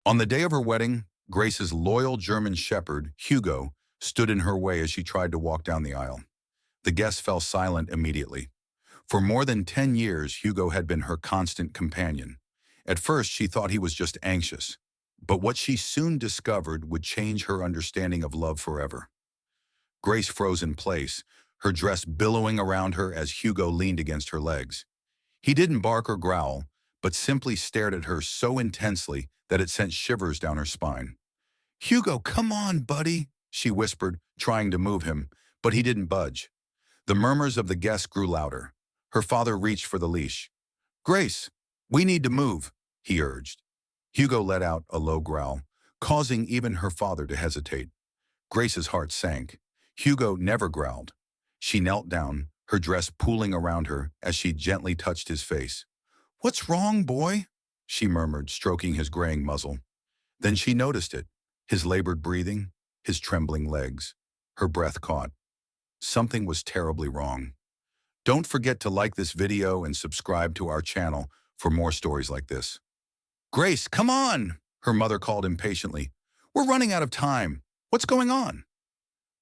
On the day of her wedding, Grace's loyal German shepherd, Hugo, stood in her way as she tried to walk down the aisle. The guests fell silent immediately. For more than 10 years, Hugo had been her constant companion. At first, she thought he was just anxious, but what she soon discovered would change her understanding of love forever. Grace froze in place, her dress billowing around her as Hugo leaned against her legs. He didn't bark or growl, but simply stared at her so intensely that it sent shivers down her spine. "Hugo, come on, buddy," she whispered, trying to move him, but he didn't budge. The murmurs of the guests grew louder. Her father reached for the leash. "Grace, we need to move," he urged. Hugo let out a low growl, causing even her father to hesitate. Grace's heart sank. Hugo never growled. She knelt down, her dress pooling around her as she gently touched his face. "What's wrong, boy?" she murmured, stroking his graying muzzle. Then she noticed it, his labored breathing, his trembling legs. Her breath caught. Something was terribly wrong. Don't forget to like this video and subscribe to our channel for more stories like this. "Grace, come on!" her mother called impatiently. "We're running out of time. What's going on?"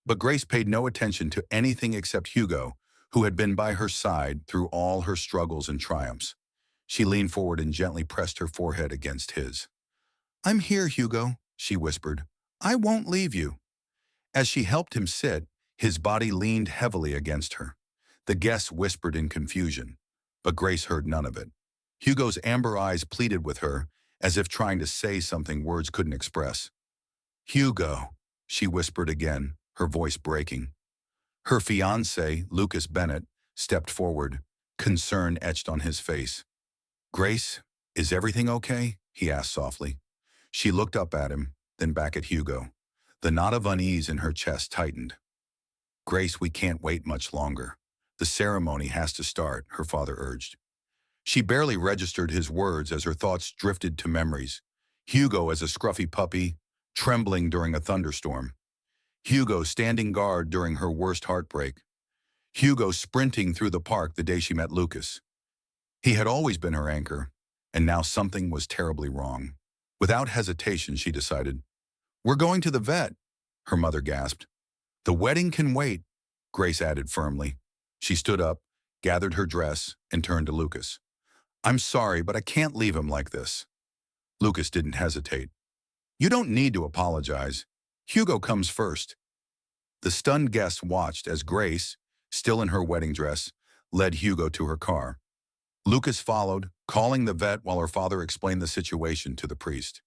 But Grace paid no attention to anything except Hugo, who had been by her side through all her struggles and triumphs. She leaned forward and gently pressed her forehead against his. "I'm here, Hugo," she whispered. "I won't leave you." As she helped him sit, his body leaned heavily against her. The guests whispered in confusion, but Grace heard none of it. Hugo's amber eyes pleaded with her, as if trying to say something words couldn't express. "Hugo," she whispered again, her voice breaking. Her fiancé, Lucas Bennett, stepped forward, concern etched on his face. "Grace, is everything okay?" he asked softly. She looked up at him, then back at Hugo. The knot of unease in her chest tightened. "Grace, we can't wait much longer. The ceremony has to start," her father urged. She barely registered his words as her thoughts drifted to memories. Hugo as a scruffy puppy, trembling during a thunderstorm. Hugo standing guard during her worst heartbreak. Hugo sprinting through the park the day she met Lucas. He had always been her anchor, and now something was terribly wrong. Without hesitation, she decided. "We're going to the vet," her mother gasped. "The wedding can wait," Grace added firmly. She stood up, gathered her dress, and turned to Lucas. "I'm sorry, but I can't leave him like this." Lucas didn't hesitate. "You don't need to apologize. Hugo comes first." The stunned guests watched as Grace, still in her wedding dress, led Hugo to her car. Lucas followed, calling the vet while her father explained the situation to the priest.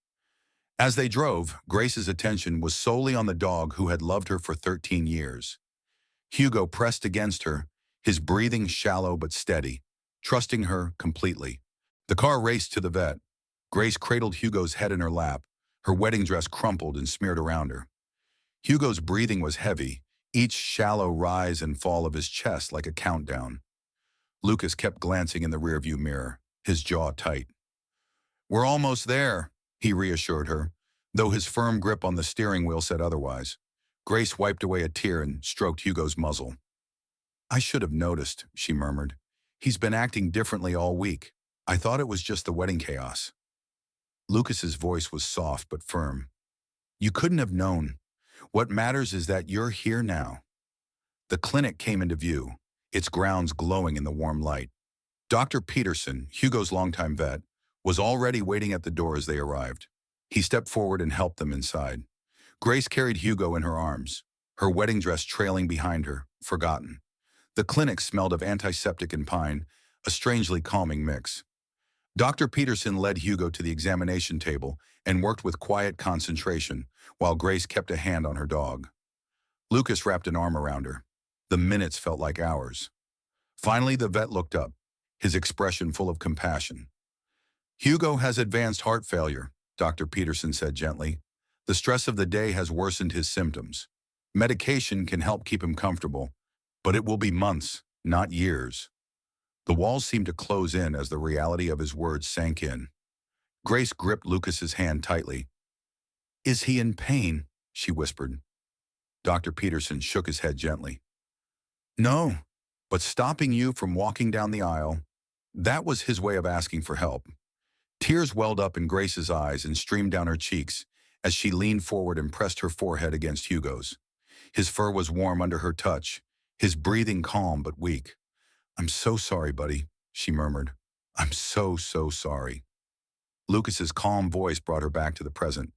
As they drove, Grace's attention was solely on the dog who had loved her for 13 years. Hugo pressed against her, his breathing shallow but steady, trusting her completely. The car raced to the vet. Grace cradled Hugo's head in her lap, her wedding dress crumpled and smeared around her. Hugo's breathing was heavy, each shallow rise and fall of his chest like a countdown. Lucas kept glancing in the rearview mirror, his jaw tight. "We're almost there," he reassured her, though his firm grip on the steering wheel said otherwise. Grace wiped away a tear and stroked Hugo's muzzle. "I should have noticed," she murmured. "He's been acting differently all week. I thought it was just the wedding chaos." Lucas's voice was soft but firm. "You couldn't have known. What matters is that you're here now." The clinic came into view, its grounds glowing in the warm light. Dr. Peterson, Hugo's longtime vet, was already waiting at the door as they arrived. He stepped forward and helped them inside. Grace carried Hugo in her arms, her wedding dress trailing behind her, forgotten. The clinic smelled of antiseptic and pine, a strangely calming mix. Dr. Peterson led Hugo to the examination table and worked with quiet concentration, while Grace kept a hand on her dog. Lucas wrapped an arm around her. The minutes felt like hours. Finally, the vet looked up, his expression full of compassion. "Hugo has advanced heart failure," Dr. Peterson said gently. "The stress of the day has worsened his symptoms. Medication can help keep him comfortable, but it will be months, not years." The walls seemed to close in as the reality of his words sank in. Grace gripped Lucas's hand tightly. "Is he in pain?" she whispered. Dr. Peterson shook his head gently. "No, but stopping you from walking down the aisle, that was his way of asking for help. Tears welled up in Grace's eyes and streamed down her cheeks as she leaned forward and pressed her forehead against Hugo's. His fur was warm under her touch, his breathing calm but weak. "I'm so sorry, buddy," she murmured. "I'm so sorry." Lucas's calm voice brought her back to the present.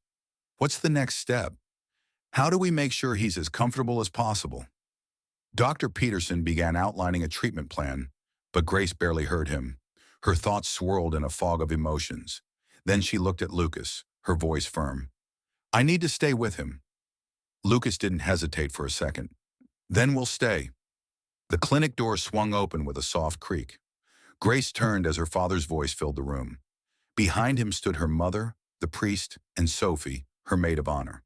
"What's the next step? How do we make sure he's as comfortable as possible?" Dr. Peterson began outlining a treatment plan, but Grace barely heard him. Her thoughts swirled in a fog of emotions. Then she looked at Lucas, her voice firm. "I need to stay with him." Lucas didn't hesitate for a second. "Then we'll stay." The clinic door swung open with a soft creak. Grace turned as her father's voice filled the room. Behind him stood her mother, the priest, and Sophie, her maid of honor.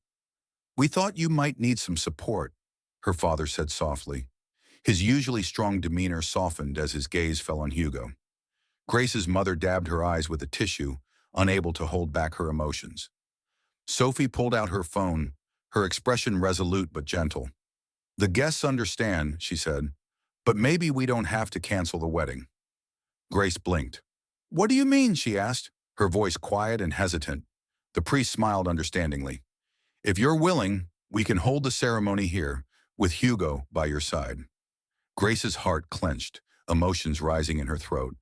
"We thought you might need some support," her father said softly. His usually strong demeanor softened as his gaze fell on Hugo. Grace's mother dabbed her eyes with a tissue, unable to hold back her emotions. Sophie pulled out her phone, her expression resolute but gentle. "The guests understand," she said, "but maybe we don't have to cancel the wedding." Grace blinked. "What do you mean?" she asked, her voice quiet and hesitant. The priest smiled understandingly. "If you're willing, we can hold the ceremony here, with Hugo by your side." Grace's heart clenched, emotions rising in her throat.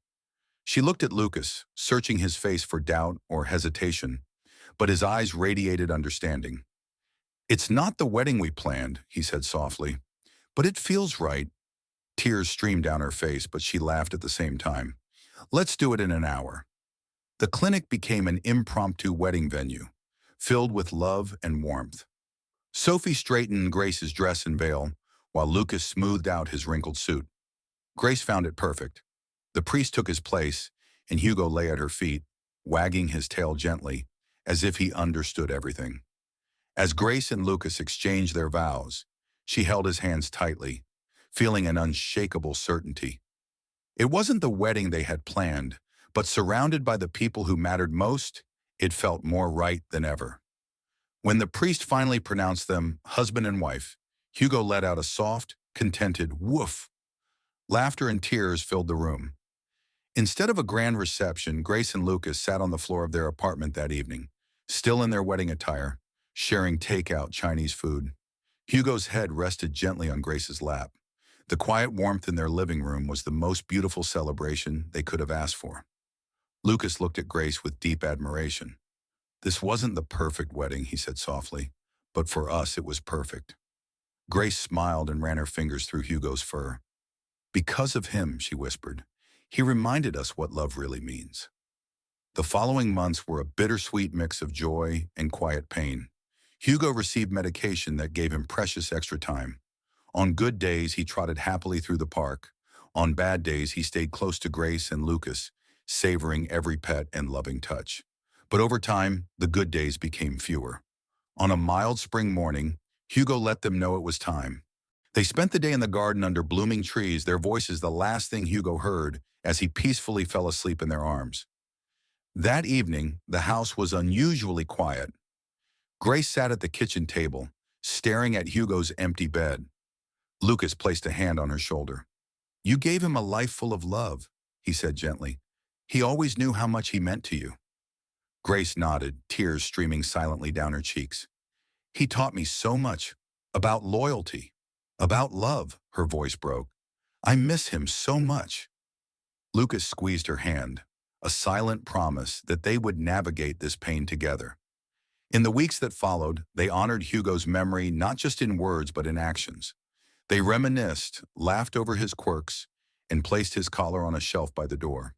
She looked at Lucas, searching his face for doubt or hesitation, but his eyes radiated understanding. "It's not the wedding we planned," he said softly, "but it feels right." Tears streamed down her face, but she laughed at the same time. "Let's do it in an hour." The clinic became an impromptu wedding venue, filled with love and warmth. Sophie straightened Grace's dress and veil, while Lucas smoothed out his wrinkled suit. Grace found it perfect. The priest took his place, and Hugo lay at her feet, wagging his tail gently, as if he understood everything. As Grace and Lucas exchanged their vows, she held his hands tightly, feeling an unshakable certainty. It wasn't the wedding they had planned, but surrounded by the people who mattered most, it felt more right than ever. When the priest finally pronounced them husband and wife, Hugo let out a soft, contented woof. Laughter and tears filled the room. Instead of a grand reception, Grace and Lucas sat on the floor of their apartment that evening, still in their wedding attire, sharing takeout Chinese food. Hugo's head rested gently on Grace's lap. The quiet warmth in their living room was the most beautiful celebration they could have asked for. Lucas looked at Grace with deep admiration. "This wasn't the perfect wedding," he said softly, "but for us it was perfect." Grace smiled and ran her fingers through Hugo's fur. "Because of him," she whispered, "he reminded us what love really means." The following months were a bittersweet mix of joy and quiet pain. Hugo received medication that gave him precious extra time. On good days, he trotted happily through the park. On bad days, he stayed close to Grace and Lucas, savoring every pet and loving touch. But over time, the good days became fewer. On a mild spring morning, Hugo let them know it was time. They spent the day in the garden under blooming trees, their voices the last thing Hugo heard as he peacefully fell asleep in their arms. That evening, the house was unusually quiet. Grace sat at the kitchen table, staring at Hugo's empty bed. Lucas placed a hand on her shoulder. "You gave him a life full of love," he said gently. "He always knew how much he meant to you." Grace nodded, tears streaming silently down her cheeks. "He taught me so much about loyalty, about love," her voice broke. "I miss him so much." Lucas squeezed her hand, a silent promise that they would navigate this pain together. In the weeks that followed, they honored Hugo's memory not just in words but in actions. They reminisced, laughed over his quirks, and placed his collar on a shelf by the door.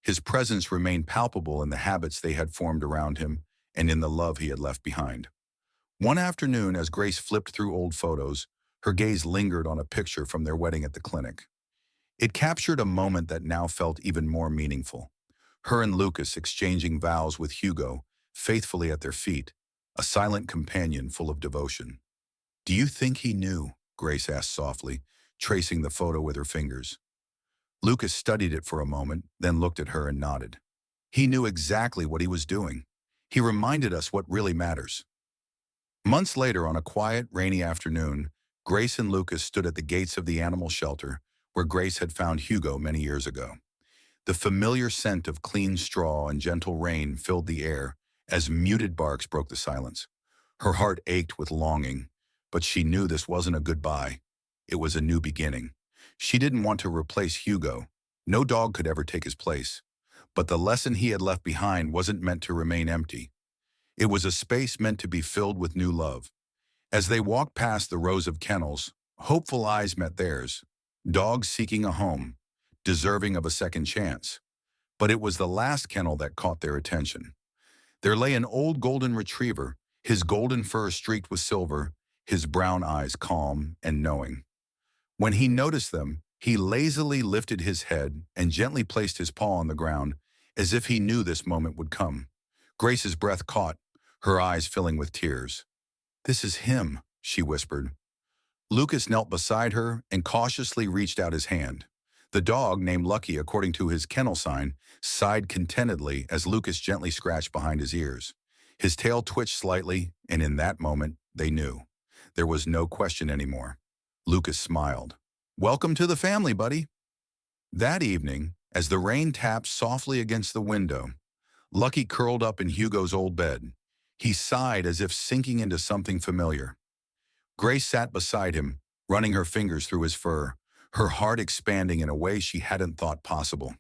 His presence remained palpable in the habits they had formed around him and in the love he had left behind. One afternoon, as Grace flipped through old photos, her gaze lingered on a picture from their wedding at the clinic. It captured a moment that now felt even more meaningful. Her and Lucas exchanging vows with Hugo, faithfully at their feet, a silent companion full of devotion. "Do you think he knew?" Grace asked softly, tracing the photo with her fingers. Lucas studied it for a moment, then looked at her and nodded. "He knew exactly what he was doing. He reminded us what really matters." Months later, on a quiet, rainy afternoon, Grace and Lucas stood at the gates of the animal shelter where Grace had found Hugo many years ago. The familiar scent of clean straw and gentle rain filled the air as muted barks broke the silence. Her heart ached with longing, but she knew this wasn't a goodbye. It was a new beginning. She didn't want to replace Hugo. No dog could ever take his place. But the lesson he had left behind wasn't meant to remain empty. It was a space meant to be filled with new love. As they walked past the rows of kennels, hopeful eyes met theirs, dogs seeking a home, deserving of a second chance. But it was the last kennel that caught their attention. There lay an old golden retriever, his golden fur streaked with silver, his brown eyes calm and knowing. When he noticed them, he lazily lifted his head and gently placed his paw on the ground, as if he knew this moment would come. Grace's breath caught, her eyes filling with tears. "This is him," she whispered. Lucas knelt beside her and cautiously reached out his hand. The dog, named Lucky according to his kennel sign, sighed contentedly as Lucas gently scratched behind his ears. His tail twitched slightly, and in that moment, they knew. There was no question anymore. Lucas smiled. "Welcome to the family, buddy." That evening, as the rain tapped softly against the window, Lucky curled up in Hugo's old bed. He sighed as if sinking into something familiar. Grace sat beside him, running her fingers through his fur, her heart expanding in a way she hadn't thought possible.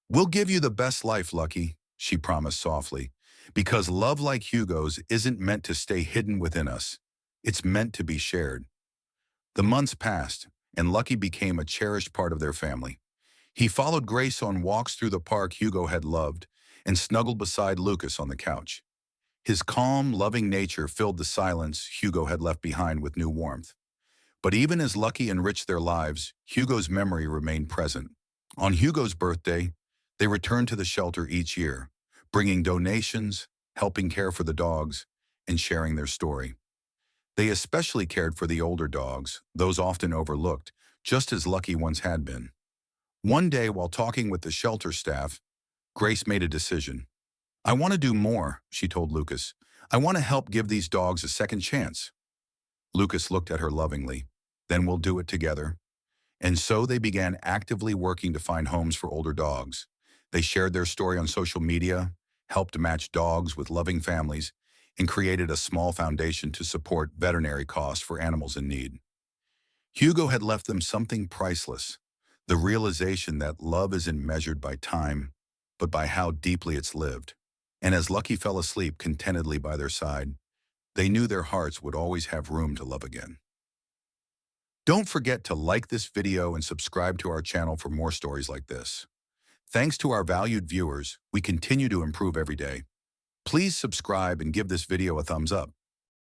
"We'll give you the best life, Lucky," she promised softly, "because love like Hugo's isn't meant to stay hidden within us. It's meant to be shared." The months passed, and Lucky became a cherished part of their family. He followed Grace on walks through the park Hugo had loved and snuggled beside Lucas on the couch. His calm, loving nature filled the silence Hugo had left behind with new warmth. But even as Lucky enriched their lives, Hugo's memory remained present. On Hugo's birthday, they returned to the shelter each year, bringing donations, helping care for the dogs, and sharing their story. They especially cared for the older dogs, those often overlooked, just as Lucky once had been. One day, while talking with the shelter staff, Grace made a decision. "I want to do more," she told Lucas. "I want to help give these dogs a second chance." Lucas looked at her lovingly. "Then we'll do it together." And so they began actively working to find homes for older dogs. They shared their story on social media, helped match dogs with loving families, and created a small foundation to support veterinary costs for animals in need. Hugo had left them something priceless, the realization that love isn't measured by time, but by how deeply it's lived. And as Lucky fell asleep contentedly by their side, they knew their hearts would always have room to love again. Don't forget to like this video and subscribe to our channel for more stories like this. Thanks to our valued viewers, we continue to improve every day. Please subscribe and give this video a thumbs up.